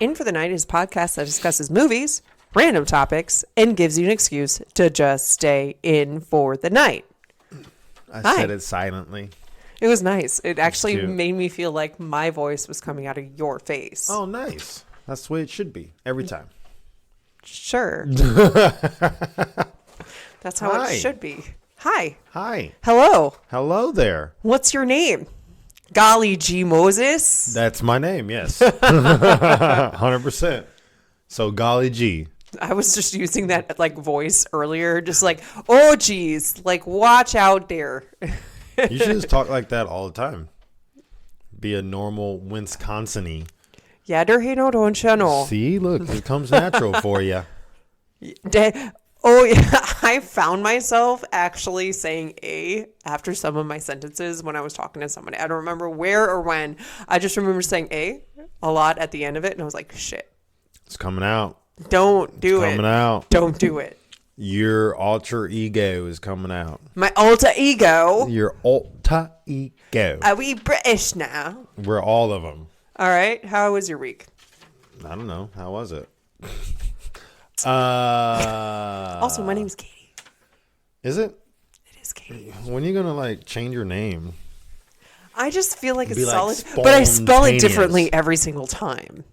In for the Night is a podcast that discusses movies, random topics, and gives you an excuse to just stay in for the night. I said it silently. It was nice. It actually made me feel like my voice was coming out of your face. Oh, nice. That's the way it should be every time. Sure. That's how it should be. Hi. Hi. Hello. Hello there. What's your name? Golly G. Moses? That's my name, yes. 100%. So, Golly G. I was just using that like voice earlier, just like, oh geez, like watch out there. You should just talk like that all the time. Be a normal Wisconsin-y. Yeah, don't you know? See, look, it comes natural for you. Oh yeah, I found myself actually saying "a" after some of my sentences when I was talking to somebody. I don't remember where or when. I just remember saying "a" a lot at the end of it, and I was like, "Shit, It's coming out. Don't do it. Coming out. Don't do it." Your alter ego is coming out. My alter ego. Your alter ego. Are we British now? We're all of them. All right. How was your week? I don't know. How was it? Also, my name's Katie. Is it? It is Katie. When are you gonna like change your name? I just feel like it's Be like solid, but I spell it spontaneous. differently every single time.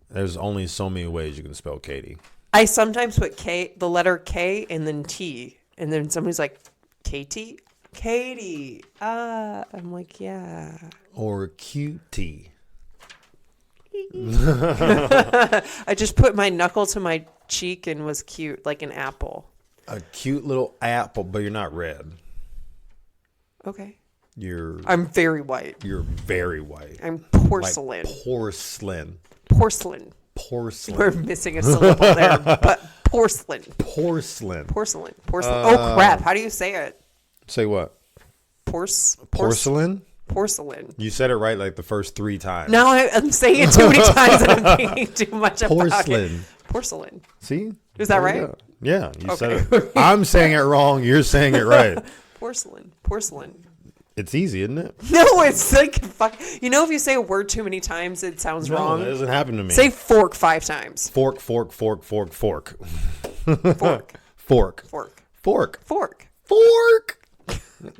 There's only so many ways you can spell Katie. I sometimes put the letter K and then T, and then somebody's like, Katie? Katie. I'm like, yeah. Or QT. I just put my knuckle to my cheek and was cute, like an apple. A cute little apple, but you're not red. Okay. I'm very white. You're very white. I'm porcelain. Like porcelain. Porcelain. Porcelain. We're missing a syllable there, but porcelain. Porcelain. Porcelain. Oh, crap. How do you say it? Say what? Porcelain? Porcelain. You said it right like the first 3 times. Now I'm saying it too many times and I'm thinking too much about it. Porcelain. See? Is that right? Yeah, you said it. I'm saying it wrong. You're saying it right. Porcelain. It's easy, isn't it? No, it's like, fuck. You know, if you say a word too many times, it sounds wrong. That doesn't happen to me. Say fork 5 times. Fork. Fork. Fork.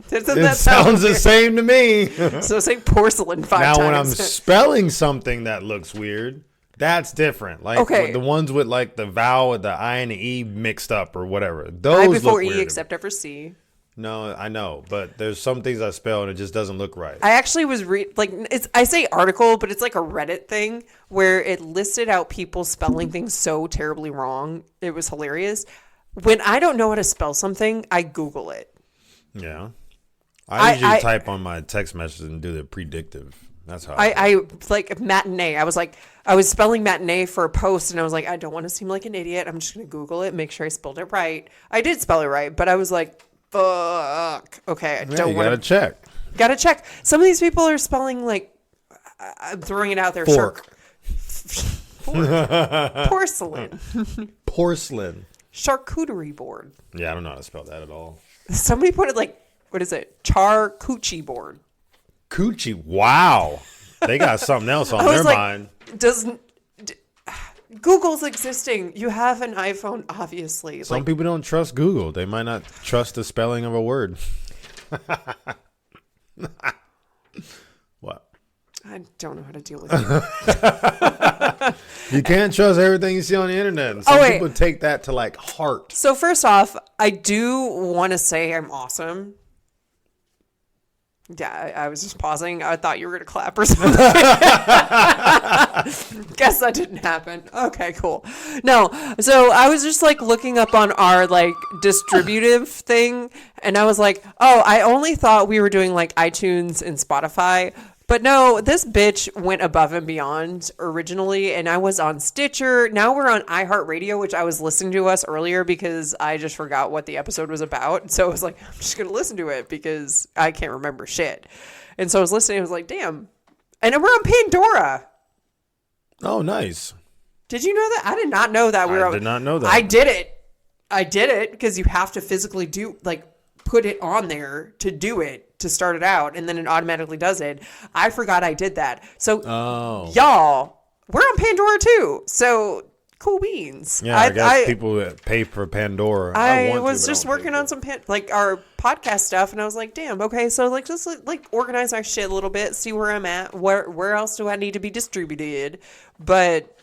That sounds the same to me. So say porcelain 5 times. Now, when I'm spelling something that looks weird, that's different. Like the ones with like the vowel with the I and the E mixed up or whatever. Those I before look E weird. except after C. No, I know, but there's some things I spell and it just doesn't look right. I actually was I say article, but it's like a Reddit thing where it listed out people spelling things so terribly wrong. It was hilarious. When I don't know how to spell something, I Google it. Yeah. I usually type on my text message and do the predictive. That's how I like matinee. I was spelling matinee for a post and I was like, I don't want to seem like an idiot. I'm just going to Google it, make sure I spelled it right. I did spell it right, but I was like, fuck. Okay, I don't want to check. Gotta check. Some of these people are spelling like, I'm throwing it out there. Fork. Porcelain. Porcelain. Charcuterie board. Yeah, I don't know how to spell that at all. Somebody put it like, what is it? Charcuterie board. Coochie. Wow. They got something else on their mind. Google's existing. You have an iPhone, obviously. Some people don't trust Google. They might not trust the spelling of a word. What? I don't know how to deal with it. You can't trust everything you see on the internet. And some people take that to like heart. So first off, I do want to say I'm awesome. Yeah, I was just pausing. I thought you were going to clap or something. Guess that didn't happen. Okay, cool. No, so I was just like looking up on our like distributive thing, and I was like, oh, I only thought we were doing like iTunes and Spotify. But no, this bitch went above and beyond originally, and I was on Stitcher. Now we're on iHeartRadio, which I was listening to us earlier because I just forgot what the episode was about. So I was like, I'm just going to listen to it because I can't remember shit. And so I was listening. I was like, damn. And we're on Pandora. Oh, nice. Did you know that? I did not know that. I did not know that. I did it because you have to physically put it on there to do it, to start it out, and then it automatically does it. I forgot I did that. So y'all, we're on Pandora too. So cool beans. Yeah, I guess people that pay for Pandora. I was just working on some our podcast stuff, and I was like, damn, okay, so like just like organize our shit a little bit, see where I'm at, where else do I need to be distributed. But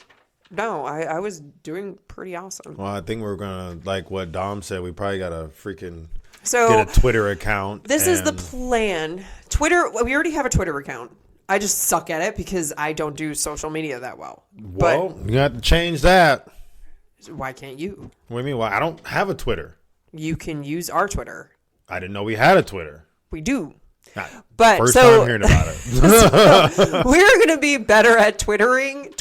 no, I was doing pretty awesome. Well, I think we're gonna, like what Dom said, we probably gotta freaking get a Twitter account. This is the plan. Twitter, we already have a Twitter account. I just suck at it because I don't do social media that well. Well, you have to change that. Why can't you? What do you mean? Why? I don't have a Twitter. You can use our Twitter. I didn't know we had a Twitter. We do. But first time hearing about it. So we're going to be better at tweeting?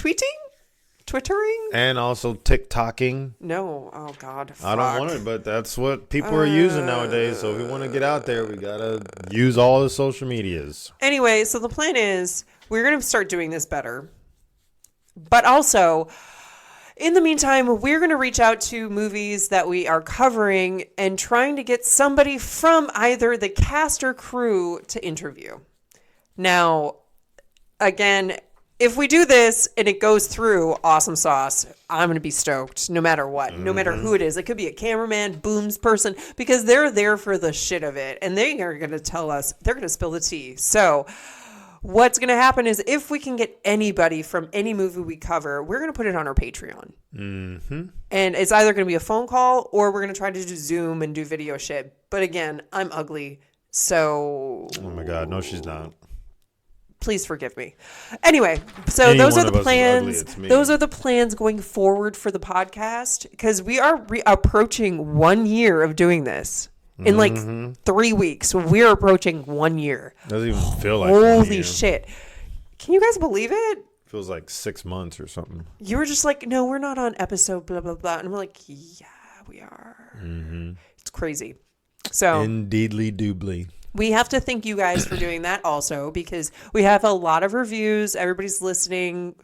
And also TikToking. No. Oh, God. I don't want it, but that's what people are using nowadays. So if we want to get out there, we got to use all the social medias. Anyway, so the plan is we're going to start doing this better. But also, in the meantime, we're going to reach out to movies that we are covering and trying to get somebody from either the cast or crew to interview. Now, again, if we do this and it goes through, awesome sauce, I'm going to be stoked no matter what, no matter who it is. It could be a cameraman, booms person, because they're there for the shit of it. And they are going to tell us, they're going to spill the tea. So what's going to happen is if we can get anybody from any movie we cover, we're going to put it on our Patreon. Mm-hmm. And it's either going to be a phone call or we're going to try to do Zoom and do video shit. But again, I'm ugly. So. Oh my God. No, she's not. Please forgive me. Anyway, so those are the plans. Those are the plans going forward for the podcast because we are approaching 1 year of doing this in like 3 weeks. We're approaching 1 year. Doesn't even feel like holy shit. Can you guys believe it? Feels like 6 months or something. You were just like, no, we're not on episode blah, blah, blah. And we're like, yeah, we are. Mm-hmm. It's crazy. So indeedly doobly. We have to thank you guys for doing that also because we have a lot of reviews. Everybody's listening.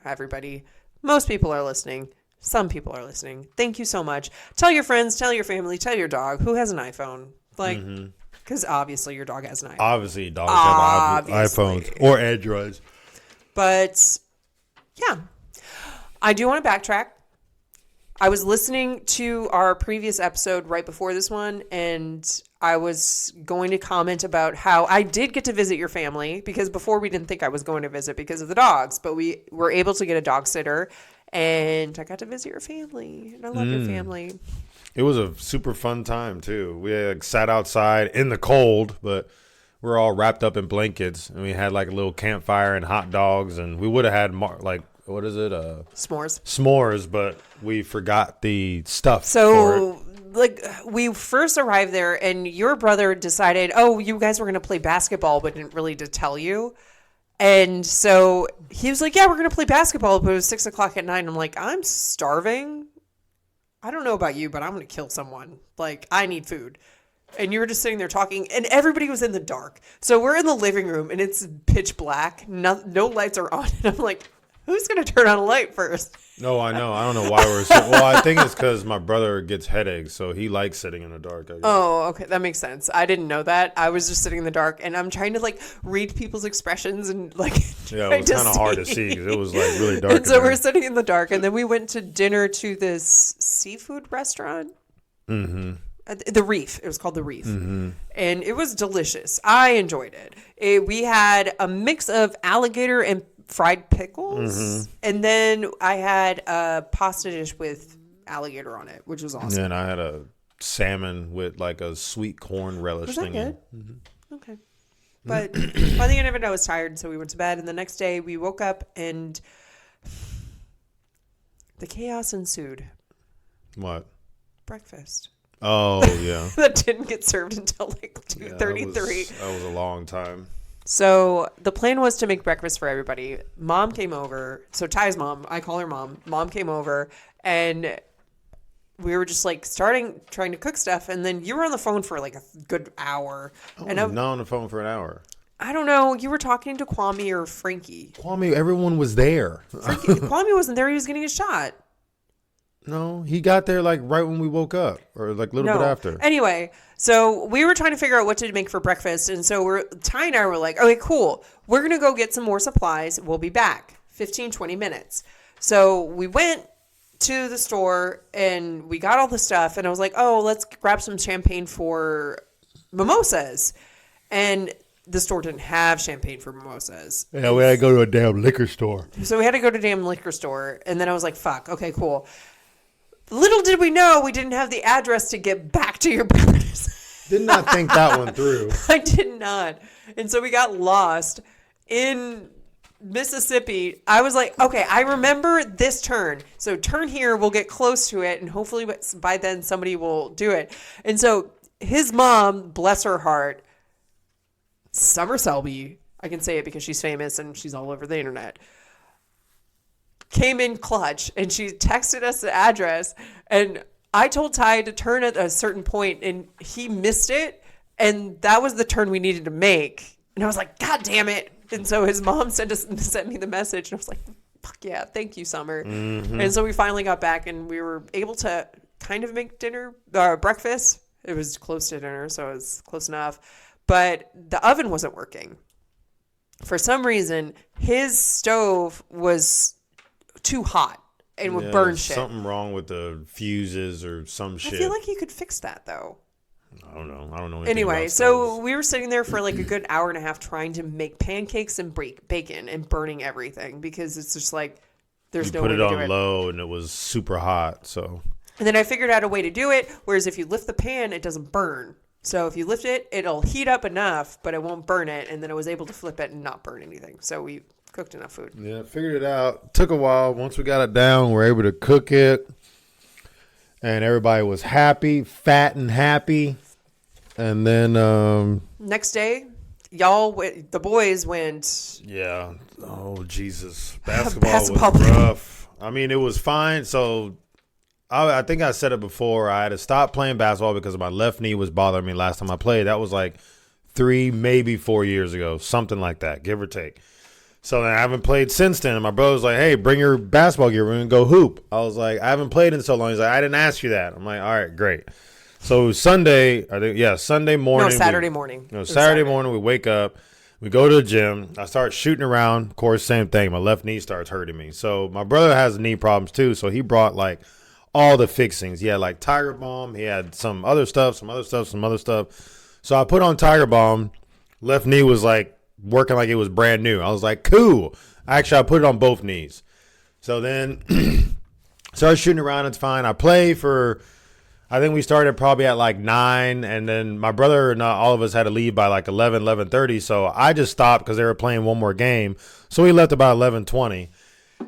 Most people are listening. Some people are listening. Thank you so much. Tell your friends, tell your family, tell your dog who has an iPhone. Like, because obviously your dog has an iPhone. Obviously dogs have iPhones or Androids. But yeah, I do want to backtrack. I was listening to our previous episode right before this one, and I was going to comment about how I did get to visit your family because before we didn't think I was going to visit because of the dogs, but we were able to get a dog sitter, and I got to visit your family, and I love your family. It was a super fun time, too. We sat outside in the cold, but we're all wrapped up in blankets, and we had like a little campfire and hot dogs, and we would have had what is it? S'mores, but we forgot the stuff. So, like, we first arrived there, and your brother decided, you guys were going to play basketball, but didn't really tell you. And so he was like, yeah, we're going to play basketball, but it was 6 o'clock at night. And I'm like, I'm starving. I don't know about you, but I'm going to kill someone. Like, I need food. And you were just sitting there talking, and everybody was in the dark. So we're in the living room, and it's pitch black. No lights are on. And I'm like, who's going to turn on a light first? No, I know. I don't know why we're sitting. Well, I think it's because my brother gets headaches, so he likes sitting in the dark. I guess. Oh, okay. That makes sense. I didn't know that. I was just sitting in the dark, and I'm trying to, like, read people's expressions and, like, yeah, it was kind of hard to see because it was, like, really dark. And so we're sitting in the dark, and then we went to dinner to this seafood restaurant. Mm-hmm. The Reef. It was called The Reef. Mm-hmm. And it was delicious. I enjoyed it. We had a mix of alligator and fried pickles, and then I had a pasta dish with alligator on it, which was awesome. Yeah, and I had a salmon with like a sweet corn relish thing. Was that good? Mm-hmm. Okay. But by the end of it, I was tired, so we went to bed, and the next day we woke up and the chaos ensued. What? Breakfast. Oh, yeah. That didn't get served until like 2:33. That was a long time. So the plan was to make breakfast for everybody. Mom came over. So Ty's mom, I call her mom. Mom came over, and we were just like trying to cook stuff. And then you were on the phone for like a good hour. And I'm not on the phone for an hour. I don't know. You were talking to Kwame or Frankie. Kwame, everyone was there. Kwame wasn't there. He was getting a shot. No, he got there like right when we woke up or like a little bit after. Anyway, so we were trying to figure out what to make for breakfast. And so Ty and I were like, okay, cool. We're going to go get some more supplies. We'll be back 15, 20 minutes. So we went to the store and we got all the stuff. And I was like, oh, let's grab some champagne for mimosas. And the store didn't have champagne for mimosas. Yeah, we had to go to a damn liquor store. So we had to go to a damn liquor store. And then I was like, fuck, okay, cool. Little did we know we didn't have the address to get back to your brother's. Did not think that one through. I did not. And so we got lost in Mississippi. I was like, okay, I remember this turn. So turn here, we'll get close to it. And hopefully by then somebody will do it. And so his mom, bless her heart, Summer Selby, I can say it because she's famous and she's all over the internet, came in clutch and she texted us the address. And I told Ty to turn at a certain point and he missed it. And that was the turn we needed to make. And I was like, God damn it. And so his mom sent me the message. And I was like, fuck yeah, thank you, Summer. Mm-hmm. And so we finally got back and we were able to kind of make breakfast. It was close to dinner, so it was close enough. But the oven wasn't working. For some reason, his stove was too hot and would burn shit. Something wrong with the fuses or some shit. I feel like you could fix that, though. I don't know. Anyway, so we were sitting there for like a good hour and a half trying to make pancakes and bacon and burning everything because it's just like there's no way to do it. You put it on low and it was super hot, so. And then I figured out a way to do it, whereas if you lift the pan, it doesn't burn. So if you lift it, it'll heat up enough, but it won't burn it. And then I was able to flip it and not burn anything. So we cooked enough food. Yeah, figured it out. Took a while. Once we got it down, we were able to cook it. And everybody was happy, fat and happy. And then next day, the boys went. Yeah. Oh, Jesus. Basketball was rough. I mean, it was fine. So I think I said it before. I had to stop playing basketball because my left knee was bothering me last time I played. That was like 3, maybe 4 years ago. Something like that, give or take. So then I haven't played since then. And my brother was like, hey, bring your basketball gear. We're going to go hoop. I was like, I haven't played in so long. He's like, I didn't ask you that. I'm like, all right, great. So Sunday morning. No, Saturday morning. Saturday morning, we wake up. We go to the gym. I start shooting around. Of course, same thing. My left knee starts hurting me. So my brother has knee problems too. So he brought like all the fixings. He had like Tiger Balm. He had some other stuff. So I put on Tiger Balm. Left knee was like working like it was brand new. I was like, cool. Actually, I put it on both knees. So then started shooting around. It's fine. I play for, I think we started probably at like 9. And then my brother and all of us had to leave by like 11:30. So I just stopped because they were playing one more game. So we left about 11:20.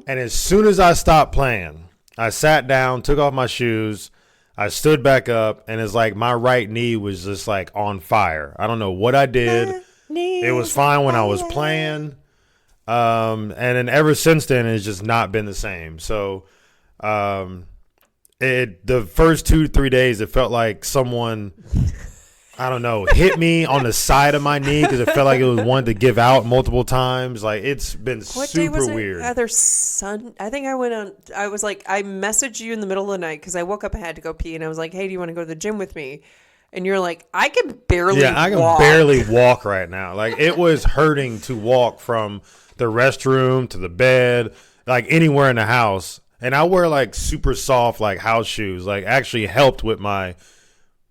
And as soon as I stopped playing, I sat down, took off my shoes. I stood back up, and it's like my right knee was just like on fire. I don't know what I did. It was fine when I was playing. And then ever since then, it's just not been the same. So the first 2-3 days, it felt like someone, I don't know, hit me on the side of my knee because it felt like it was wanted to give out multiple times. Like, it's been super weird. I think I was like, I messaged you in the middle of the night because I woke up and had to go pee, and I was like, hey, do you want to go to the gym with me? And you're like, I can barely walk. I can barely walk right now. Like, it was hurting to walk from the restroom to the bed, like anywhere in the house. And I wear like super soft like house shoes, like actually helped with my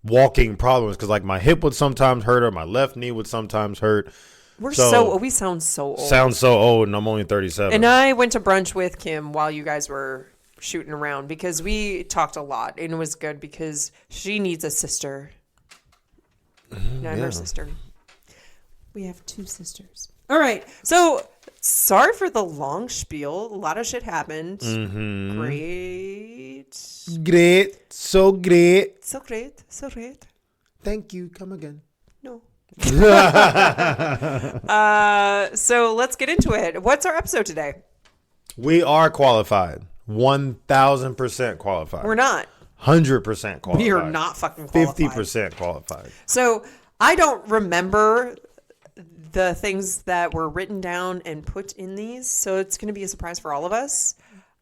walking problems because like my hip would sometimes hurt or my left knee would sometimes hurt. We sound so old. Sound so old, and I'm only 37. And I went to brunch with Kim while you guys were shooting around because we talked a lot, and it was good because she needs a sister. Not her sister. We have 2 sisters. All right, so sorry for the long spiel. A lot of shit happened. Mm-hmm. Great. So great. So great. So great. Thank you. Come again. No. So let's get into it. What's our episode today? We are qualified. 1,000% qualified. We're not. 100% qualified. We are not fucking qualified. 50% qualified. So I don't remember the things that were written down and put in these, so it's going to be a surprise for all of us.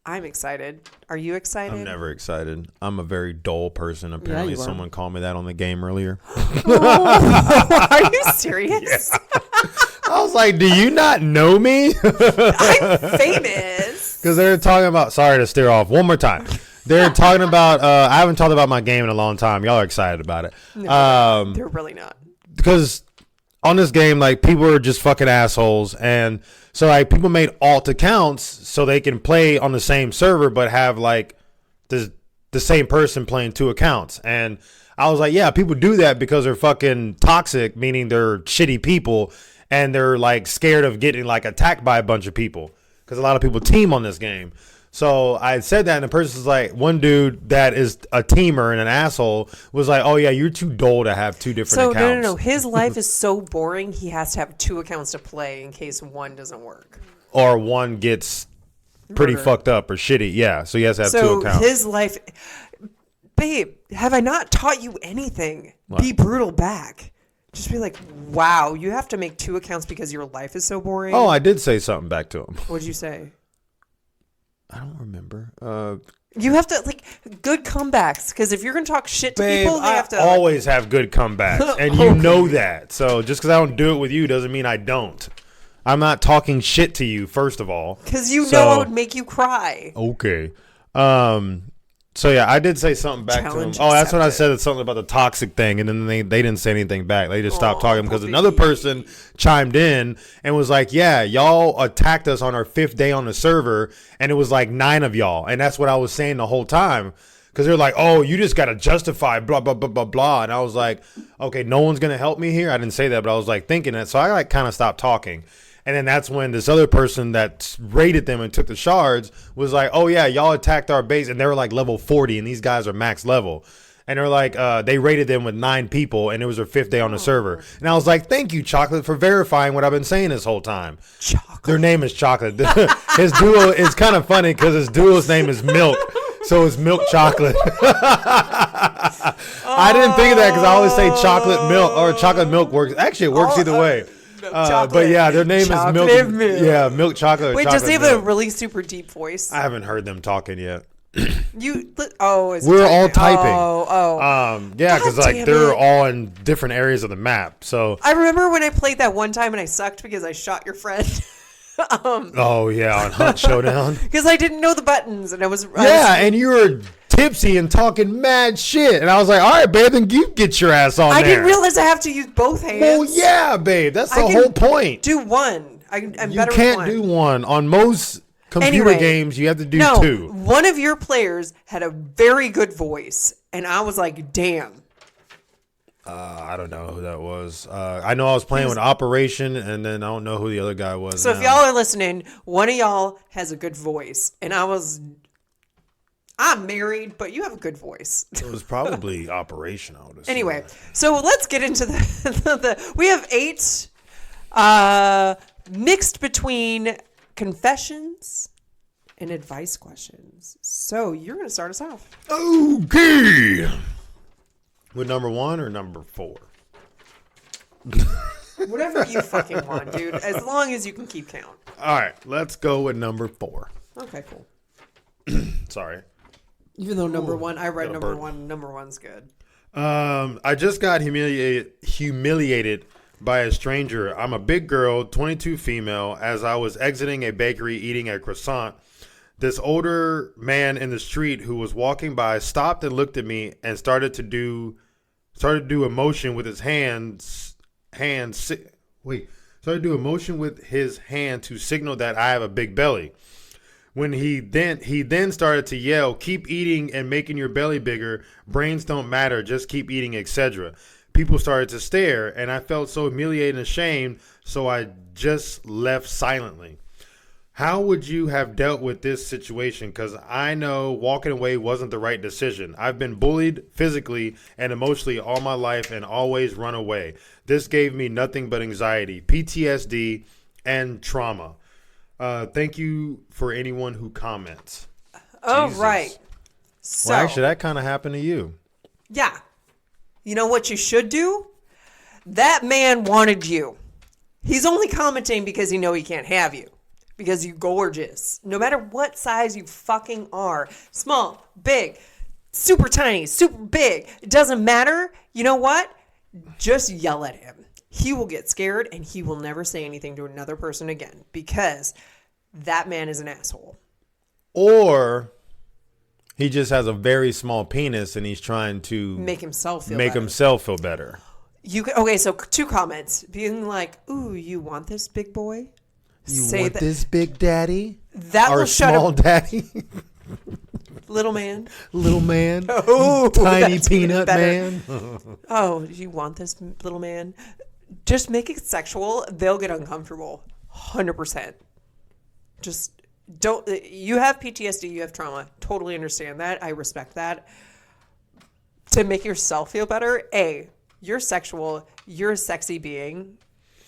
I'm excited. Are you excited? I'm never excited. I'm a very dull person. Apparently, someone called me that on the game earlier. Oh, are you serious? Yeah. I was like, do you not know me? I'm famous. Because they're talking about. Sorry to steer off one more time. They're talking about. I haven't talked about my game in a long time. Y'all are excited about it. No, they're really not. Because on this game, like, people are just fucking assholes, and so like people made alt accounts so they can play on the same server, but have like the same person playing 2 accounts. And I was like, yeah, people do that because they're fucking toxic, meaning they're shitty people, and they're like scared of getting like attacked by a bunch of people because a lot of people team on this game. So I said that, and the person's like, one dude that is a teamer and an asshole was like, oh yeah, you're too dull to have 2 different accounts. No. His life is so boring. He has to have 2 accounts to play in case one doesn't work. Or one gets pretty fucked up or shitty. Yeah. So he has to have 2 accounts. His life, babe, have I not taught you anything? What? Be brutal back. Just be like, wow, you have to make 2 accounts because your life is so boring. Oh, I did say something back to him. What'd you say? I don't remember. You have to, like, good comebacks. Because if you're going to talk shit to Babe, people, they have to. I always have good comebacks. And you know that. So just because I don't do it with you doesn't mean I don't. I'm not talking shit to you, first of all. Because you know I would make you cry. Okay. So yeah, I did say something back to him. Oh, that's when I said it's something about the toxic thing, and then they didn't say anything back. They just stopped talking because another person chimed in and was like, yeah, y'all attacked us on our 5th day on the server, and it was like 9 of y'all. And that's what I was saying the whole time. Because they're like, oh, you just got to justify blah, blah, blah, blah, blah. And I was like, okay, no one's going to help me here. I didn't say that, but I was like thinking that. So I like kind of stopped talking. And then that's when this other person that raided them and took the shards was like, oh, yeah, y'all attacked our base. And they were like level 40, and these guys are max level. And they're like, they raided them with 9 people, and it was their 5th day on the server. And I was like, thank you, Chocolate, for verifying what I've been saying this whole time. Chocolate. Their name is Chocolate. His duo is kind of funny because his duo's name is Milk. So it's Milk Chocolate. I didn't think of that because I always say chocolate milk or chocolate milk works. Actually, it works either way. But yeah, their name is Milk. Yeah, Milk Chocolate. Wait, chocolate does he have milk. a really super deep voice? I haven't heard them talking yet. We're all typing. Yeah, because like they're all in different areas of the map. So I remember when I played that one time and I sucked because I shot your friend. Oh yeah, on Hunt Showdown. Because I didn't know the buttons and and you were tipsy and talking mad shit, and I was like, all right, babe, then you get your ass on there. I didn't realize I have to use both hands. Well, yeah, babe, that's the whole point. Do one. I'm better with one. You can't do one on most computer games. You have to do 2. One of your players had a very good voice, and I was like, damn. I don't know who that was. I know I was playing with Operation, and then I don't know who the other guy was. So if y'all are listening, one of y'all has a good voice, and I'm married, but you have a good voice. It was probably Operation, I would assume. Anyway, so let's get into the we have 8 mixed between confessions and advice questions. So you're going to start us off. Okay. With number 1 or number 4? Whatever you fucking want, dude. As long as you can keep count. All right, let's go with number 4. Okay, cool. Sorry. Even though number 1, I read number 1. Number 1's good. I just got humiliated by a stranger. I'm a big girl, 22 female. As I was exiting a bakery eating a croissant, this older man in the street who was walking by stopped and looked at me and started to do a motion with his started to do a motion with his hand to signal that I have a big belly. When he then started to yell, "Keep eating and making your belly bigger. Brains don't matter. Just keep eating, etc." People started to stare, and I felt so humiliated and ashamed, so I just left silently. How would you have dealt with this situation? Because I know walking away wasn't the right decision. I've been bullied physically and emotionally all my life and always run away. This gave me nothing but anxiety, PTSD, and trauma. Thank you for anyone who comments. Oh, Jesus. right. So, well, actually, that kind of happened to you. Yeah. You know what you should do? That man wanted you. He's only commenting because he know he can't have you. Because you're gorgeous. No matter what size you fucking are. Small, big, super tiny, super big. It doesn't matter. You know what? Just yell at him. He will get scared and he will never say anything to another person again. Because that man is an asshole. or he just has a very small penis and he's trying to make himself feel better. Okay, so 2 comments. Being like, ooh, you want this big boy? This big daddy? That will shut small daddy? Little man. Oh, tiny peanut man. Oh, you want this little man? Just make it sexual. They'll get uncomfortable. 100%. Just don't. You have PTSD. You have trauma. Totally understand that. I respect that. To make yourself feel better, you're sexual. You're a sexy being.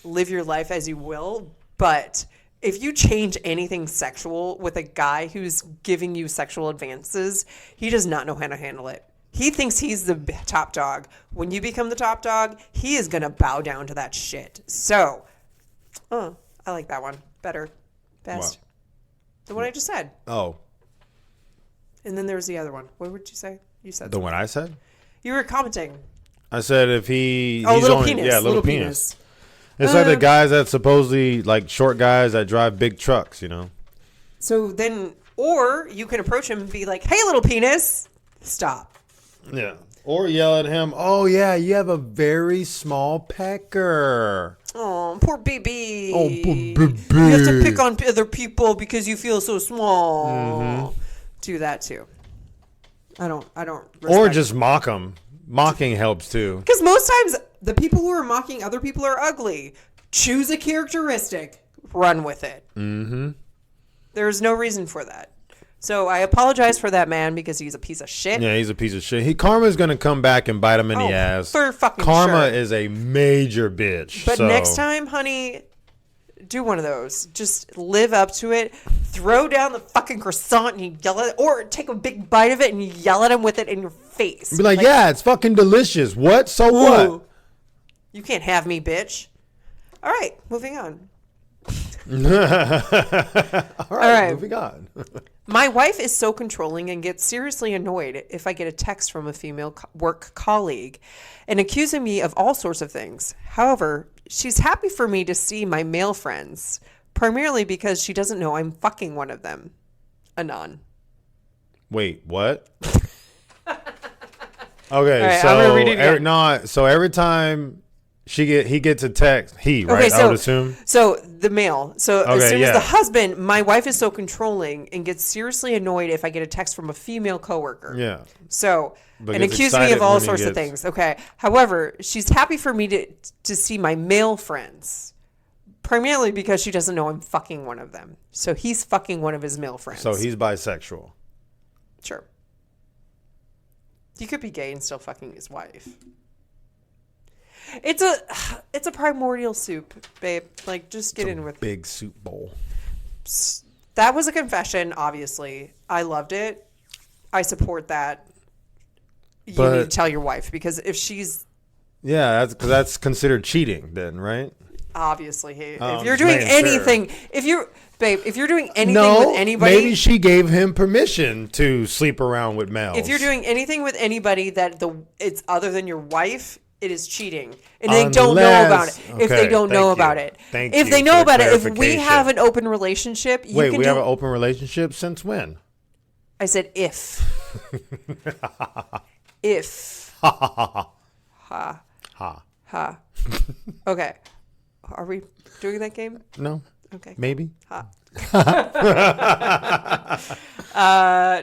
Live your life as you will. But if you change anything sexual with a guy who's giving you sexual advances, he does not know how to handle it. He thinks he's the top dog. When you become the top dog, he is going to bow down to that shit. So, I like that one better. Best. What? The one I just said. Oh. And then there's the other one. What would you say? You said the one I said? You were commenting. I said if he's little only, penis. Yeah, little penis. It's like the guys that supposedly, like short guys that drive big trucks, you know? So then, or you can approach him and be like, hey, little penis, stop. Yeah. Or yell at him, oh, yeah, you have a very small pecker. Oh, poor baby. Oh, poor baby. You have to pick on other people because you feel so small. Mm-hmm. Do that too. I don't or just mock them. Mocking helps too. Because most times the people who are mocking other people are ugly. Choose a characteristic, run with it. Mm-hmm. There's no reason for that. So I apologize for that man because he's a piece of shit. Yeah, he's a piece of shit. Karma's going to come back and bite him in the ass. For fucking Karma sure. is a major bitch. But next time, honey, do one of those. Just live up to it. Throw down the fucking croissant and you yell at it. Or take a big bite of it and you yell at him with it in your face. Be like, yeah, it's fucking delicious. What? So ooh, what? You can't have me, bitch. All right, moving on. All right, moving on. My wife is so controlling and gets seriously annoyed if I get a text from a female work colleague and accusing me of all sorts of things. However, she's happy for me to see my male friends, primarily because she doesn't know I'm fucking one of them. Anon. Wait, what? Okay, right, I'm gonna read it again. So every time he gets a text, right? Okay, I would assume. So the male. So as Okay, soon yeah. as the husband, my wife is so controlling and gets seriously annoyed if I get a text from a female coworker. Yeah. So But and gets accuse me of excited all when he sorts of gets- things. Okay. However, she's happy for me to see my male friends, primarily because she doesn't know I'm fucking one of them. So he's fucking one of his male friends. So he's bisexual. Sure. He could be gay and still fucking his wife. It's a primordial soup, babe. Like, just get in with it. Big soup bowl. That was a confession, obviously. I loved it. I support that. You need to tell your wife, because if she's... Yeah, that's considered cheating then, right? Obviously. If you're doing anything... Sure. If you're doing anything with anybody... maybe she gave him permission to sleep around with males. If you're doing anything with anybody that it's other than your wife... It is cheating, and they don't know about it. If they don't know about it, if they know about it, if we have an open relationship, we have an open relationship since when? I said if, if, ha, ha. Okay, are we doing that game? No. Okay. Maybe. Ha.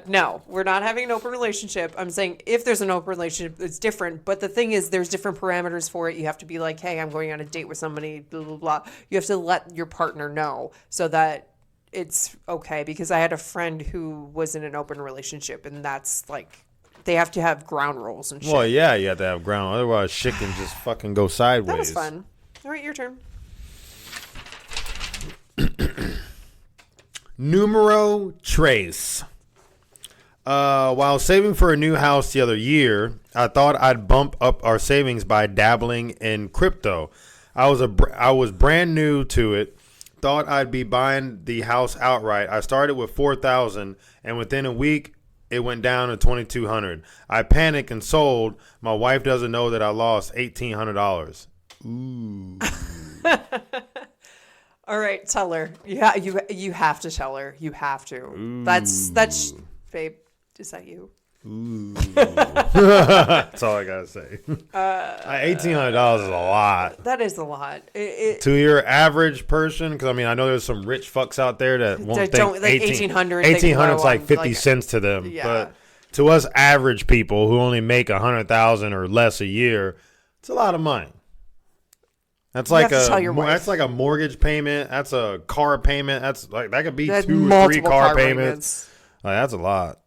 No, we're not having an open relationship. I'm saying if there's an open relationship, it's different. But the thing is, there's different parameters for it. You have to be like, hey, I'm going on a date with somebody, blah, blah, blah. You have to let your partner know so that it's okay. Because I had a friend who was in an open relationship, and that's like, they have to have ground rules and shit. Well, yeah, you have to have ground. Otherwise, shit can just fucking go sideways. That was fun. All right, your turn. Numero tres. While saving for a new house the other year, I thought I'd bump up our savings by dabbling in crypto. I was brand new to it. Thought I'd be buying the house outright. I started with $4,000, and within a week, it went down to $2,200. I panicked and sold. My wife doesn't know that I lost $1,800. Ooh. All right, tell her. Yeah, you have to tell her. You have to. Ooh. That's babe. Is that you? Ooh. That's all I gotta say. $1,800 is a lot. That is a lot. To your average person, because I mean, I know there's some rich fucks out there that won't think don't like 1800. 1800 is like 50 cents to them. Yeah. But to us average people who only make 100,000 or less a year, it's a lot of money. That's like that's like a mortgage payment. That's a car payment. That's like that could be 2 or 3 car payments. Like, that's a lot.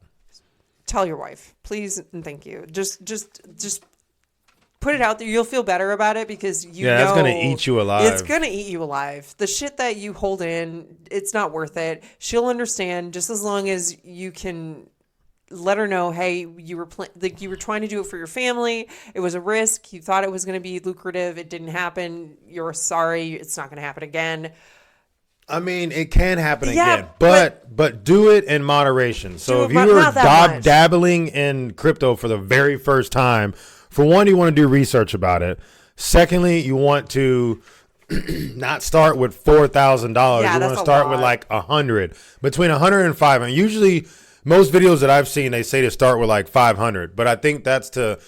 Tell your wife, please and thank you. Just put it out there. You'll feel better about it because you know that's gonna eat you alive. It's gonna eat you alive. The shit that you hold in, it's not worth it. She'll understand just as long as you can let her know, hey, you were trying to do it for your family. It was a risk. You thought it was going to be lucrative. It didn't happen. You're sorry. It's not going to happen again. I mean, it can happen again, but do it in moderation. So if you were dabbling in crypto for the very first time, for one, you want to do research about it. Secondly, you want to not start with $4,000. You want to start with like 100, between 100 and 500. Usually, most videos that I've seen, they say to start with like 500, but I think that's to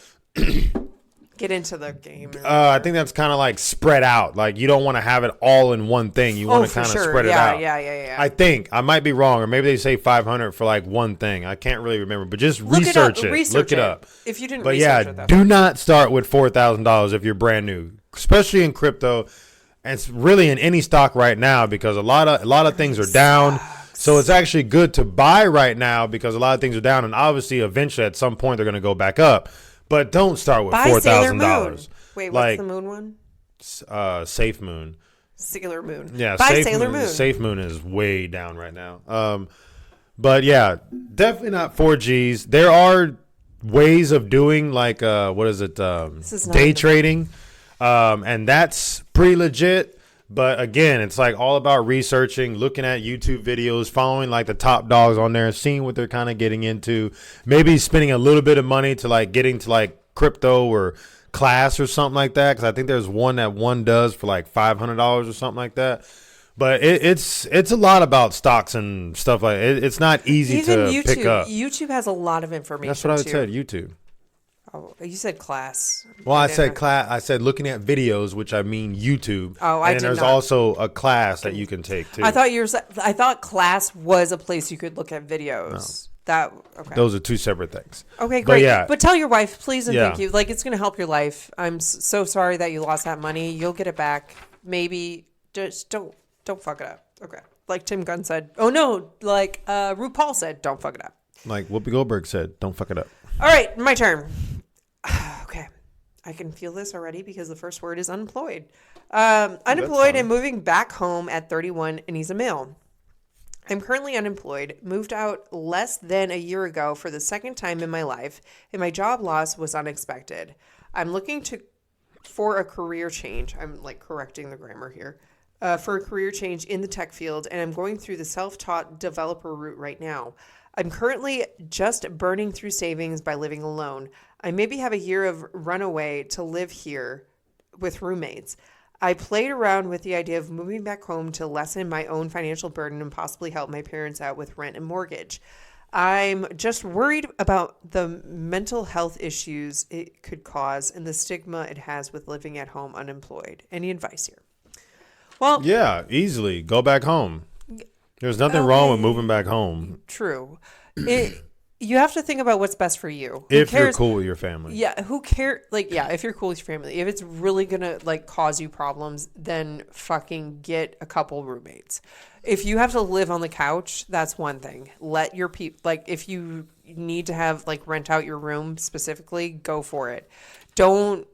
get into the game. I think that's kind of like spread out. Like you don't want to have it all in one thing. You want to kind of spread it out. Yeah. I think I might be wrong, or maybe they say 500 for like one thing. I can't really remember, but just research it. Look it up. If you didn't, but do not start with $4,000 if you're brand new, especially in crypto, and it's really in any stock right now because a lot of things are down. So it's actually good to buy right now because a lot of things are down, and obviously eventually at some point they're going to go back up. But don't start with $4,000. Wait, what's the moon one? Safe Moon. Sailor Moon. Yeah, buy Sailor Moon. Safe Moon is way down right now. But yeah, definitely not 4Gs. There are ways of doing like day trading, and that's pretty legit. But again, it's like all about researching, looking at YouTube videos, following like the top dogs on there, seeing what they're kind of getting into, maybe spending a little bit of money to like getting to like crypto or class or something like that. Because I think there's one that one does for like $500 or something like that. But it's a lot about stocks and stuff like it. It's not easy to pick up. YouTube has a lot of information. That's what I said. YouTube. Oh, you said class. Well, I said class. I said looking at videos, which I mean YouTube. Oh, I did not. And there's also a class that you can take too. I thought class was a place you could look at videos. No. Those are two separate things. Okay, great. But tell your wife, please and thank you. Like it's going to help your life. I'm so sorry that you lost that money. You'll get it back. Maybe just don't fuck it up. Okay. Like Tim Gunn said. Oh no, like RuPaul said, don't fuck it up. Like Whoopi Goldberg said, don't fuck it up. All right, my turn. Okay. I can feel this already because the first word is unemployed. Unemployed and moving back home at 31 and he's a male. I'm currently unemployed, moved out less than a year ago for the second time in my life, and my job loss was unexpected. I'm looking for a career change. I'm like correcting the grammar here. For a career change in the tech field, and I'm going through the self-taught developer route right now. I'm currently just burning through savings by living alone. I maybe have a year of runaway to live here with roommates. I played around with the idea of moving back home to lessen my own financial burden and possibly help my parents out with rent and mortgage. I'm just worried about the mental health issues it could cause and the stigma it has with living at home unemployed. Any advice here? Well, yeah, easily go back home. There's nothing wrong with moving back home. True. You have to think about what's best for you. If you're cool with your family. Yeah, who cares? Like, yeah, if you're cool with your family. If it's really going to, like, cause you problems, then fucking get a couple roommates. If you have to live on the couch, that's one thing. Let your people, like, if you need to have, like, rent out your room specifically, go for it. Don't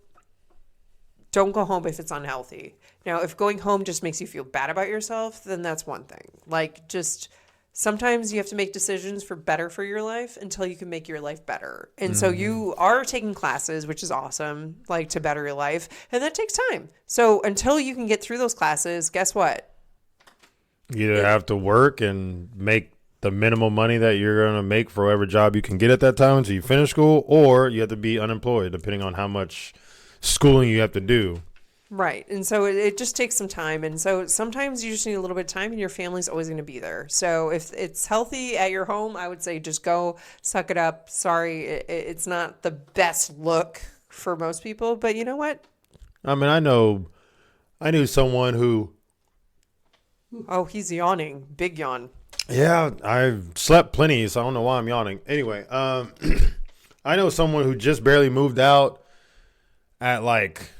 go home if it's unhealthy. Now, if going home just makes you feel bad about yourself, then that's one thing. Like, just sometimes you have to make decisions for better for your life until you can make your life better. And so you are taking classes, which is awesome, like to better your life. And that takes time. So until you can get through those classes, guess what? You either have to work and make the minimum money that you're going to make for whatever job you can get at that time until you finish school, or you have to be unemployed, depending on how much schooling you have to do. Right. And so it just takes some time. And so sometimes you just need a little bit of time and your family's always going to be there. So if it's healthy at your home, I would say just go suck it up. Sorry, it's not the best look for most people, but you know what? I mean, I knew someone who, Oh, he's yawning. Big yawn. yeah, I've slept plenty, so I don't know why I'm yawning. Anyway, I know someone who just barely moved out at like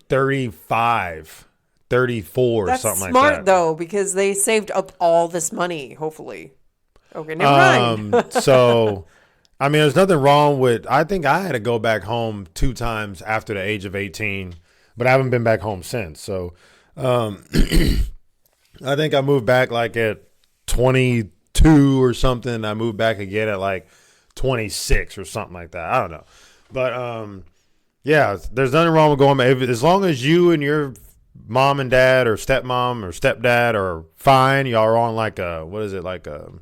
35, 34, That's something like that. smart, though, because they saved up all this money, hopefully. Okay, never mind. So, I mean, there's nothing wrong with, I think I had to go back home 2 times after the age of 18, but I haven't been back home since. So, I think I moved back like at 22 or something. I moved back again at like 26 or something like that. I don't know. But, yeah, there's nothing wrong with going back. As long as you and your mom and dad or stepmom or stepdad are fine, y'all are on like a, what is it, like a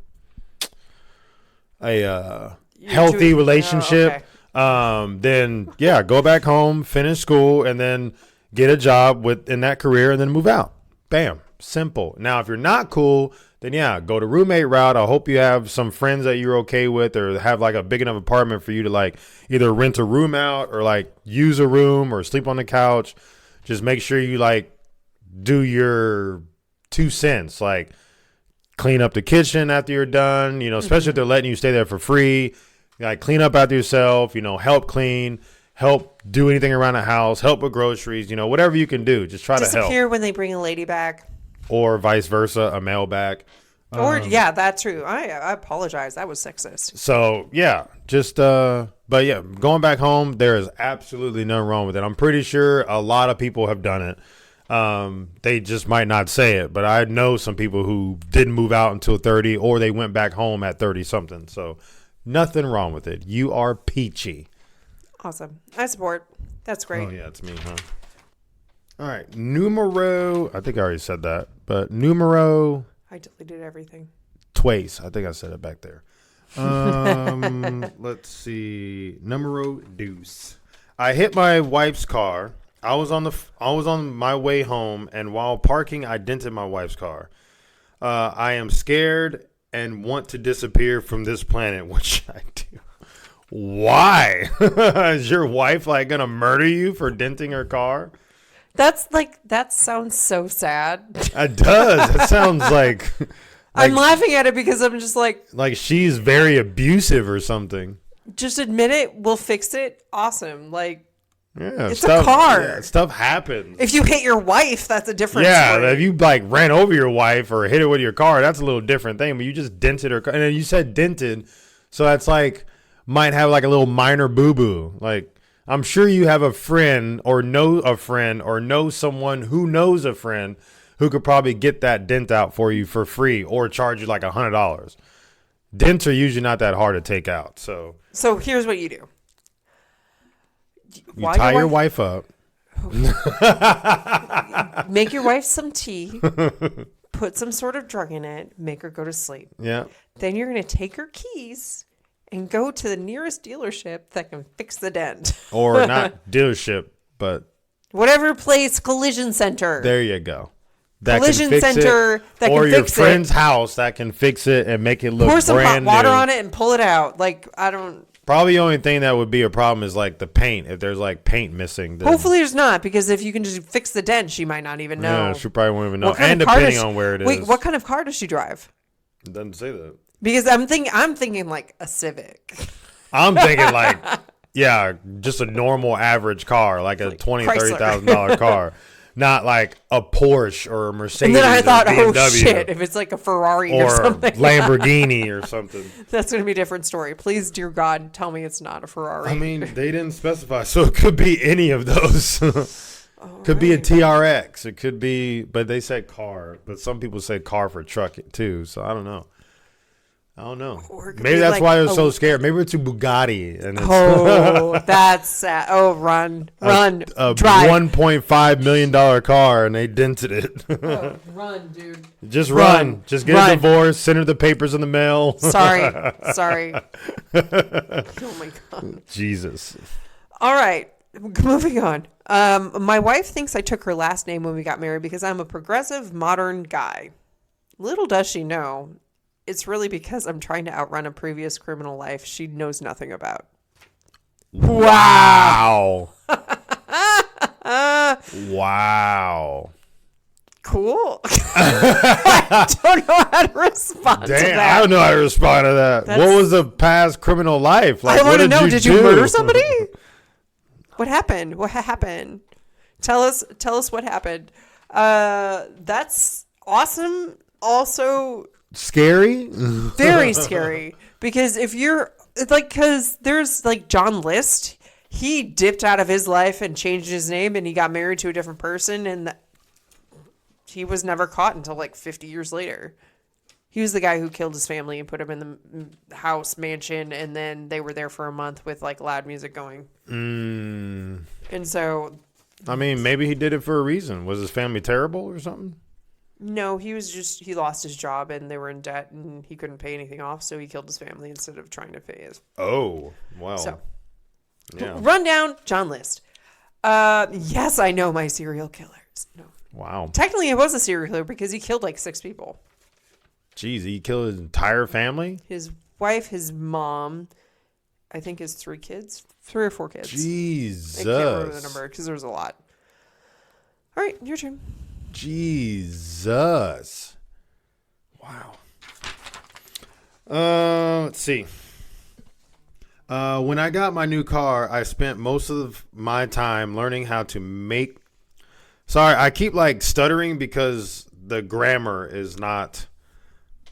healthy relationship, then yeah, go back home, finish school, and then get a job in that career and then move out. Bam. Simple. Now, if you're not cool, then yeah, go to roommate route. I hope you have some friends that you're okay with or have like a big enough apartment for you to like either rent a room out or like use a room or sleep on the couch. Just make sure you like do your 2 cents, like clean up the kitchen after you're done, especially if they're letting you stay there for free. Like clean up after yourself, help clean, help do anything around the house, help with groceries, whatever you can do. Just try to help. Disappear when they bring a lady back. Or vice versa, a male back. Yeah, that's true. I apologize. That was sexist. So, yeah, but yeah, going back home, there is absolutely nothing wrong with it. I'm pretty sure a lot of people have done it. They just might not say it, but I know some people who didn't move out until 30 or they went back home at 30 something. So, nothing wrong with it. You are peachy. Awesome. I support. That's great. Oh, yeah, it's me, huh? All right, numero, I think I already said that, but numero I deleted everything. Twice. I think I said it back there. Let's see. Numero deuce. I hit my wife's car. I was on my way home, and while parking, I dented my wife's car. I am scared and want to disappear from this planet, which I do. Why? Is your wife like gonna murder you for denting her car? That sounds so sad. It does. It sounds like I'm laughing at it because I'm just like she's very abusive or something. Just admit it. We'll fix it. Awesome. Like, yeah, it's a car. Yeah, stuff happens. If you hit your wife, that's a different story. If you like ran over your wife or hit her with your car, that's a little different thing. But you just dented her car, and then you said dented, so that's like might have like a little minor boo boo. Like, I'm sure you have a friend or know someone who knows a friend who could probably get that dent out for you for free or charge you like $100. Dents are usually not that hard to take out. So here's what you do. You tie your wife up. Make your wife some tea. Put some sort of drug in it. Make her go to sleep. Yeah. Then you're going to take her keys and go to the nearest dealership that can fix the dent. Or not dealership, but whatever place, collision center. There you go. That collision center that can fix it. Or your friend's house that can fix it and make it look brand new. Pour some hot water on it and pull it out. Like, I don't... Probably the only thing that would be a problem is like the paint. If there's like paint missing. Then... Hopefully there's not, because if you can just fix the dent, she might not even know. Yeah, she probably won't even know. And depending on where it is. Wait, what kind of car does she drive? It doesn't say that. Because I'm thinking like a Civic. I'm thinking like, yeah, just a normal average car, like a $20,000-$30,000 car, not like a Porsche or a Mercedes. And then I thought, oh shit, if it's like a Ferrari or something, Lamborghini or something, that's going to be a different story. Please, dear God, tell me it's not a Ferrari. I mean, they didn't specify, so it could be any of those. Could be a TRX. It could be, but they said car. But some people say car for truck too. So I don't know. Maybe that's why I was so scared. Maybe it's a Bugatti. And it's that's sad. Oh, run, drive. $1.5 million car, and they dented it. Run, dude. Just run. Just get a divorce. Send her the papers in the mail. Sorry. Oh my God. Jesus. All right. Moving on. My wife thinks I took her last name when we got married because I'm a progressive modern guy. Little does she know, it's really because I'm trying to outrun a previous criminal life she knows nothing about. Wow. Wow. Cool. I don't know how to respond to Damn, that. I don't know how to respond to that. What was the past criminal life? Like, I want to know. Did you do? murder somebody? What happened? What happened? Tell us what happened. That's awesome. Also Scary? very scary because if you're like, because there's like John List, he dipped out of his life and changed his name and he got married to a different person and he was never caught until like 50 years later. He was the guy who killed his family and put him in the house mansion, and then they were there for a month with like loud music going. And so, I mean, maybe he did it for a reason. Was his family terrible or something? no, he lost his job and they were in debt and he couldn't pay anything off, so he killed his family instead of trying to pay his. Oh, well. So, yeah. rundown, John List. Yes, I know my serial killers. No. Wow. Technically, it was a serial killer because he killed like 6 people. Jeez, he killed his entire family? His wife, his mom, I think his 3 kids, 3 or 4 kids. Jesus. I can't remember the number because there was a lot. All right, your turn. Jesus. Wow. Let's see. When I got my new car, I spent most of my time learning how to make. Sorry, I keep like stuttering because the grammar is not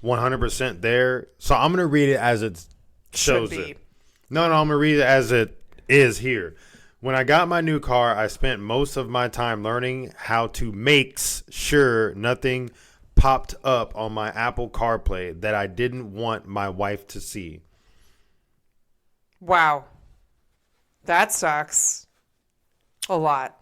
100% there. So I'm going to read it as it shows it. No, I'm going to read it as it is here. When I got my new car, I spent most of my time learning how to make sure nothing popped up on my Apple CarPlay that I didn't want my wife to see. Wow. That sucks. A lot.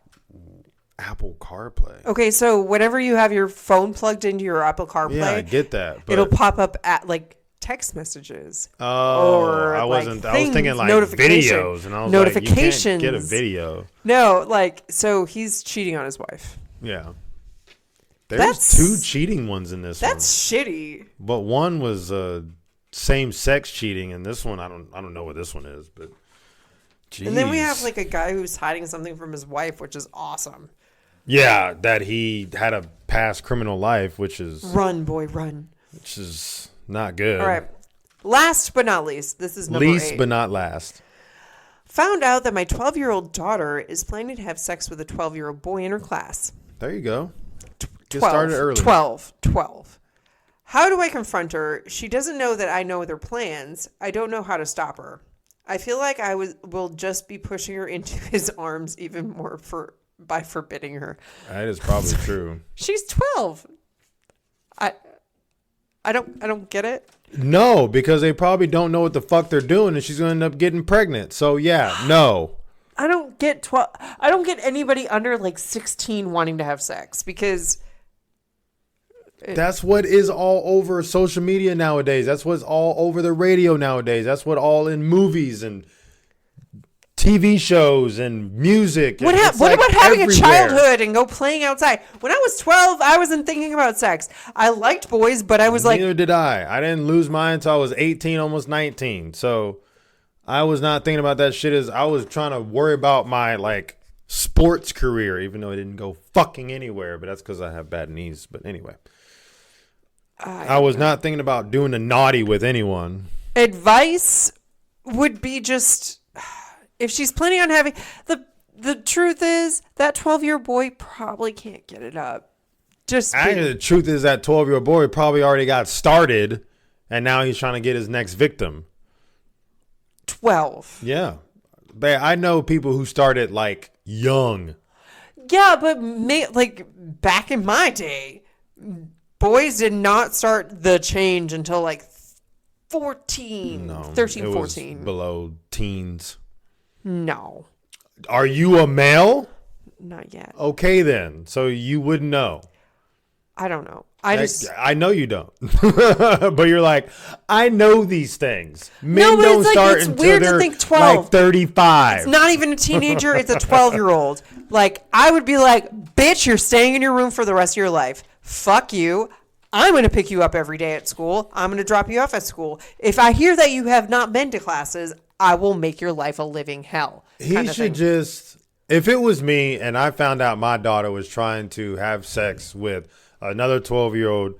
Apple CarPlay. Okay, so whenever you have your phone plugged into your Apple CarPlay, Yeah, I get that. But it'll pop up at like text messages. Oh, I like, was thinking like videos, and I was notifications. Like, you can't get a video. No, like, so he's cheating on his wife. Yeah. There's 2 cheating ones in this one. That's shitty. But one was same sex cheating, and this one I don't know what this one is, but geez. And then we have like a guy who's hiding something from his wife, which is awesome. Yeah, that he had a past criminal life, which is run, boy, run. Which is not good. All right. Last but not least, this is number 8. Least but not last. Found out that my 12-year-old daughter is planning to have sex with a 12-year-old boy in her class. There you go. Get 12, started early. 12. How do I confront her? She doesn't know that I know their plans. I don't know how to stop her. I feel like I will just be pushing her into his arms even more by forbidding her. That is probably true. She's 12. I don't get it. No, because they probably don't know what the fuck they're doing, and she's going to end up getting pregnant. So yeah, no. I don't get 12. I don't get anybody under like 16 wanting to have sex because that's what is all over social media nowadays. That's what's all over the radio nowadays. That's what all in movies and TV shows and music. What about having a childhood and go playing outside? When I was 12, I wasn't thinking about sex. I liked boys, but I was Neither did I. I didn't lose mine until I was 18, almost 19. So I was not thinking about that shit as I was trying to worry about my like sports career, even though it didn't go fucking anywhere. But that's because I have bad knees. But anyway, I was not thinking about doing the naughty with anyone. Advice would be just, if she's planning on having, the truth is that 12-year-old boy probably can't get it up. The truth is that 12-year-old boy probably already got started, and now he's trying to get his next victim. 12. Yeah. I know people who started like young. Yeah, but like back in my day, boys did not start the change until like 13, 14. Was below teens. No. Are you a male? Not yet. Okay, then. So you wouldn't know. I don't know. I know you don't, but you're like, I know these things. Men but don't it's like, start it's until weird to they're think 12. like 35. It's not even a teenager. It's a 12-year-old. Like, I would be like, bitch, you're staying in your room for the rest of your life. Fuck you. I'm going to pick you up every day at school. I'm going to drop you off at school. If I hear that you have not been to classes, I will make your life a living hell. He should just, if it was me and I found out my daughter was trying to have sex with another 12-year-old,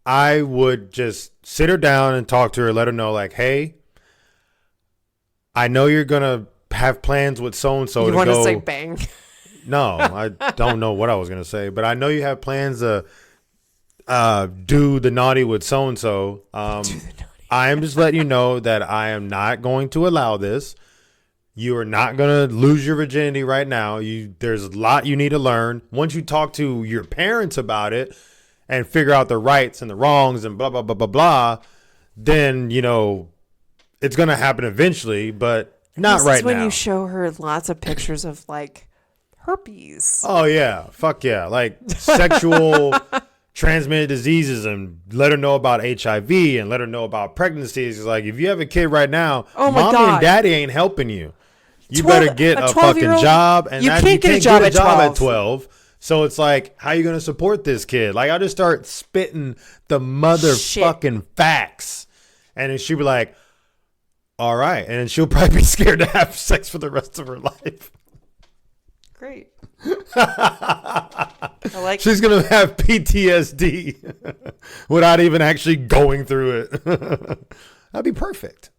I would just sit her down and talk to her, let her know, like, hey, I know you're going to have plans with so-and-so to go. You want to say bang? No, I don't know what I was going to say, but I know you have plans to do the naughty with so-and-so. I am just letting you know that I am not going to allow this. You are not going to lose your virginity right now. There's a lot you need to learn. Once you talk to your parents about it and figure out the rights and the wrongs and blah, blah, blah, blah, blah, then, it's going to happen eventually, but not right now. This is when you show her lots of pictures of, like, herpes. Oh, yeah. Fuck yeah. Like, sexual transmitted diseases, and let her know about HIV and let her know about pregnancies. It's like, if you have a kid right now, mommy and daddy ain't helping you. You better get a fucking job, and you can't get a job at 12. So it's like, how you going to support this kid? Like, I'll just start spitting the motherfucking facts, and then she'll be like, all right. And then she'll probably be scared to have sex for the rest of her life. Great. I like. She's going to have PTSD without even actually going through it. That'd be perfect.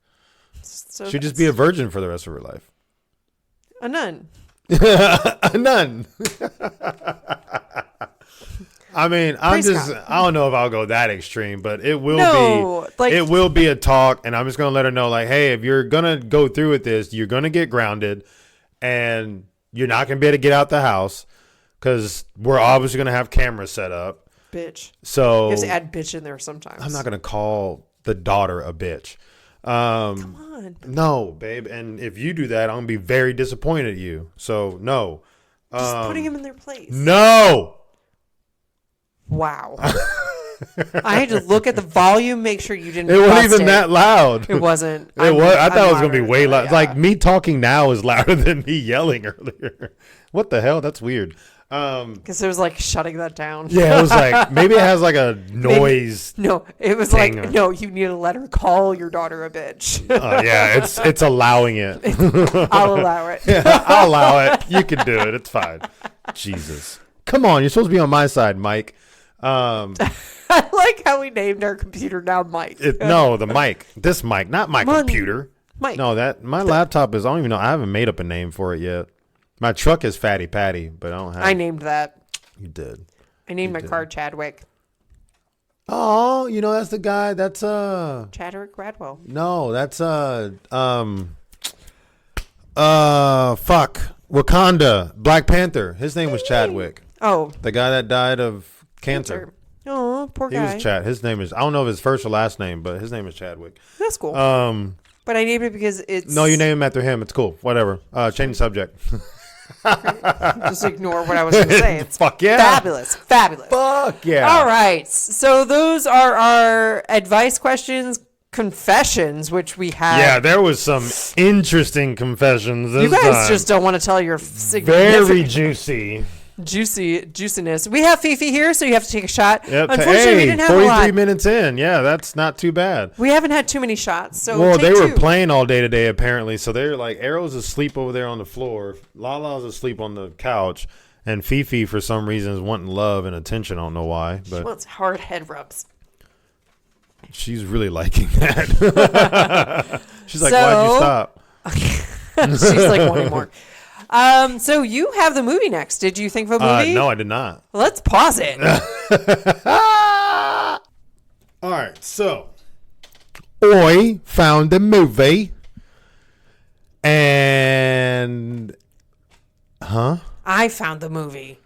So she'd just be a virgin for the rest of her life. A nun. A nun. I mean, I don't know if I'll go that extreme, but it will it will be a talk, and I'm just going to let her know, like, hey, if you're going to go through with this, you're going to get grounded, and you're not going to be able to get out the house because we're obviously going to have cameras set up. Bitch. So you have to add bitch in there sometimes. I'm not going to call the daughter a bitch. Come on. No, babe. And if you do that, I'm going to be very disappointed at you. So, no. Just putting him in their place. No. Wow. I had to look at the volume, make sure you didn't. It wasn't even that loud. It wasn't. I thought it was going to be way loud. Yeah. Like, me talking now is louder than me yelling earlier. What the hell? That's weird. Because it was like shutting that down. Yeah, it was like, maybe it has like a noise. It was like, no, you need to let her call your daughter a bitch. Yeah, it's allowing it. I'll allow it. Yeah, I'll allow it. You can do it. It's fine. Jesus. Come on, you're supposed to be on my side, Mike. I like how we named our computer now Mike. No, the mic. This mic, not my computer. Mike. No, my laptop is, I don't even know. I haven't made up a name for it yet. My truck is Fatty Patty, but I don't have. I named that. You did. I named my car Chadwick. Oh, that's the guy. That's Chadwick Gradwell. No, that's fuck, Wakanda, Black Panther. His name was Chadwick. Oh, the guy that died of cancer. Oh, poor guy. He was Chad. His name is, I don't know if his first or last name, but his name is Chadwick. That's cool. But I named it because it's. No, you name him after him. It's cool. Whatever. Change the subject. Just ignore what I was going to say. It's fuck yeah. Fabulous. Fuck yeah. All right. So those are our advice questions, confessions, which we had. Yeah, there was some interesting confessions this time. You guys just don't want to tell your significant. Very juiciness. We have Fifi here, so you have to take a shot. Yep. Unfortunately, we didn't have 43 a lot. minutes in. Yeah, that's not too bad. We haven't had too many shots. So well, they were playing all day today, apparently. So they're like, Arrow's asleep over there on the floor. Lala's asleep on the couch. And Fifi, for some reason, is wanting love and attention. I don't know why. But she wants hard head rubs. She's really liking that. She's like, why'd you stop? She's like, wanting more. So you have the movie next. Did you think of a movie? No, I did not. Let's pause it. All right, so I found a movie, and I found the movie.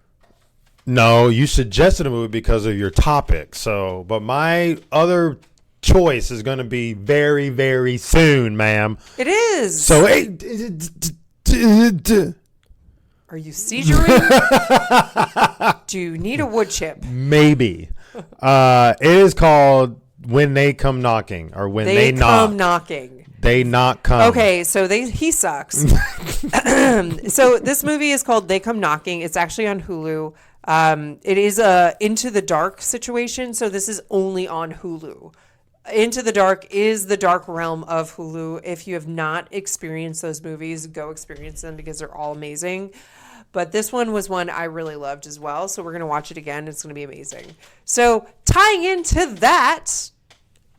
No, you suggested a movie because of your topic. So, but my other choice is going to be very, very soon, ma'am. It is. So, Are you seizuring? Do you need a wood chip? Maybe. It is called When They Come Knocking, or When They Knock. Come knocking. They Not Come. Okay, so he sucks. So this movie is called They Come Knocking. It's actually on Hulu. It is a Into the Dark situation, so this is only on Hulu. Into the Dark is the dark realm of Hulu. If you have not experienced those movies, go experience them because they're all amazing. But this one was one I really loved as well, so we're going to watch it again. It's going to be amazing. So tying into that,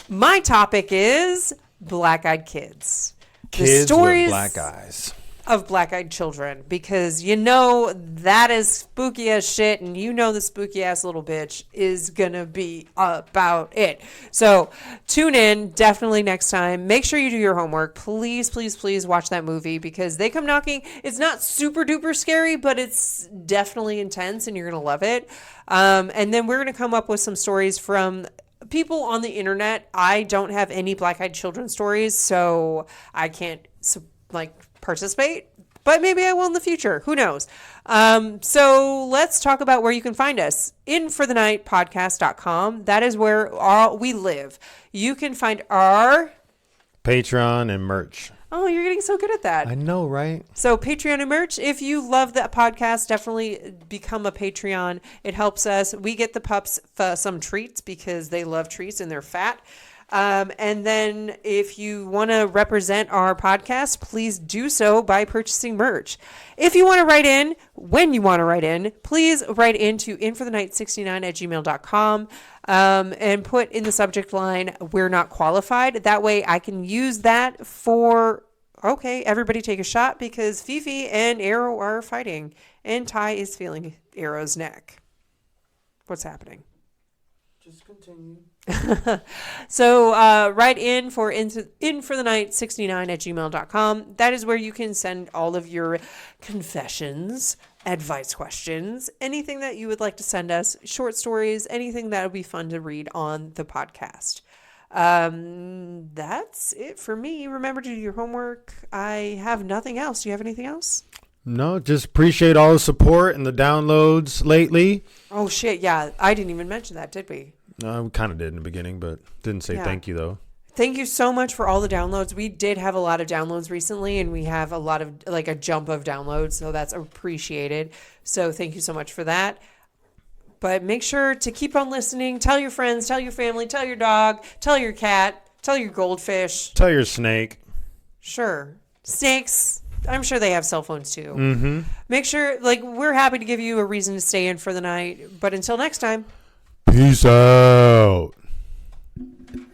my topic is Black-Eyed Kids. Kids the stories with black eyes. Of black-eyed children, because you know that is spooky as shit, and you know the spooky ass little bitch is gonna be about it. So tune in definitely next time. Make sure you do your homework. Please, please, please watch that movie because They Come Knocking. It's not super duper scary, but it's definitely intense, and you're gonna love it. And then we're gonna come up with some stories from people on the internet. I don't have any black-eyed children stories, so I can't participate, but maybe I will in the future. Who knows? So let's talk about where you can find us. InForTheNightPodcast.com. That is where we live. You can find our Patreon and merch. Oh, you're getting so good at that. I know, right? So Patreon and merch. If you love that podcast, definitely become a Patreon. It helps us. We get the pups some treats because they love treats and they're fat. And then if you want to represent our podcast, please do so by purchasing merch. If you want to write in, when you want to write in, please write into inforthenight69@gmail.com, and put in the subject line, "We're not qualified." That way I can use that for, okay, everybody take a shot because Fifi and Arrow are fighting and Ty is feeling Arrow's neck. What's happening? Just continue. So write in for inforthenight69@gmail.com. That is where you can send all of your confessions, advice questions, anything that you would like to send us, short stories, anything that would be fun to read on the podcast. That's it for me. Remember to do your homework. I have nothing else. Do you have anything else? No, just appreciate all the support and the downloads lately. Oh, shit. Yeah, I didn't even mention that, did we? We kind of did in the beginning, but didn't say thank you, though. Thank you so much for all the downloads. We did have a lot of downloads recently, and we have a lot of, a jump of downloads, so that's appreciated. So thank you so much for that. But make sure to keep on listening. Tell your friends, tell your family, tell your dog, tell your cat, tell your goldfish. Tell your snake. Sure. Snakes. I'm sure they have cell phones, too. Mm-hmm. Make sure, we're happy to give you a reason to stay in for the night. But until next time. Peace out.